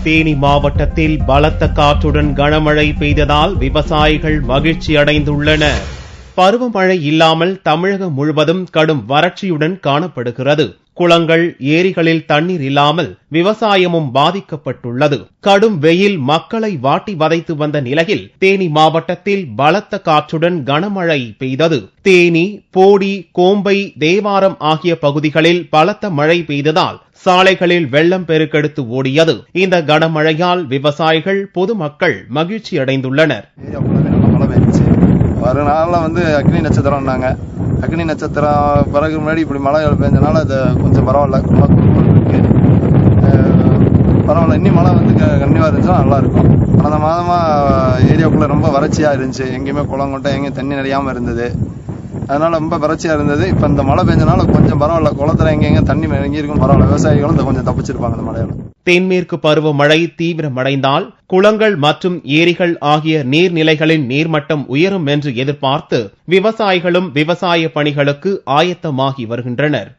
தேனி மாவட்டத்தில் பலத்த காற்றுடன் கனமழை பெய்ததால் விவசாயிகள் மகிழ்ச்சி அடைந்துள்ளனர். பருவமழை இல்லாமல் தமிழகம் முழுவதும் கடும் வறட்சியுடன் காணப்படுகிறது. குளங்கள், ஏரிகளில் தண்ணீர் இல்லாமல் விவசாயமும் பாதிக்கப்பட்டுள்ளது. கடும் வெயில் மக்களை வாட்டி வதைத்து வந்த நிலையில் தேனி மாவட்டத்தில் பலத்த காற்றுடன் கனமழை பெய்தது. தேனி, போடி, கோம்பை, தேவாரம் ஆகிய பகுதிகளில் பலத்த மழை பெய்ததால் சாலைகளில் வெள்ளம் பெருக்கெடுத்து ஓடியது. இந்த கனமழையால் விவசாயிகள், பொதுமக்கள் மகிழ்ச்சி அடைந்துள்ளனர். ஒரு நாளில் அக்னி நட்சத்திரம்னாங்க. அக்னி நட்சத்திரம் பிறகு முன்னாடி இப்படி மழை பெஞ்சனால அது கொஞ்சம் பரவாயில்ல, இருக்கு. பரவாயில்ல, இன்னும் மழை கண்டிப்பாக இருந்துச்சுன்னா நல்லா இருக்கும். கடந்த மாதமா ஏரியாவுக்குள்ள ரொம்ப வறட்சியா இருந்துச்சு. எங்கேயுமே குளம் கொட்டை எங்கேயும் தண்ணி நிறையாம இருந்தது. அதனால ரொம்ப வறட்சியா இருந்தது. இப்ப இந்த மழை பெஞ்சனால கொஞ்சம் பரவாயில்ல. குளத்துல எங்கெங்க தண்ணி இறங்கி இருக்கும், பரவாயில்ல. விவசாயிகளும் கொஞ்சம் தப்பிச்சிருப்பாங்க இந்த மழையில. தென்மேற்கு பருவமழை தீவிரமடைந்தால் குளங்கள் மற்றும் ஏரிகள் ஆகிய நீர்நிலைகளின் நீர்மட்டம் உயரும் என்று எதிர்பார்த்து விவசாயிகளும் விவசாய பணிகளுக்கு ஆயத்தமாகி வருகின்றனர்.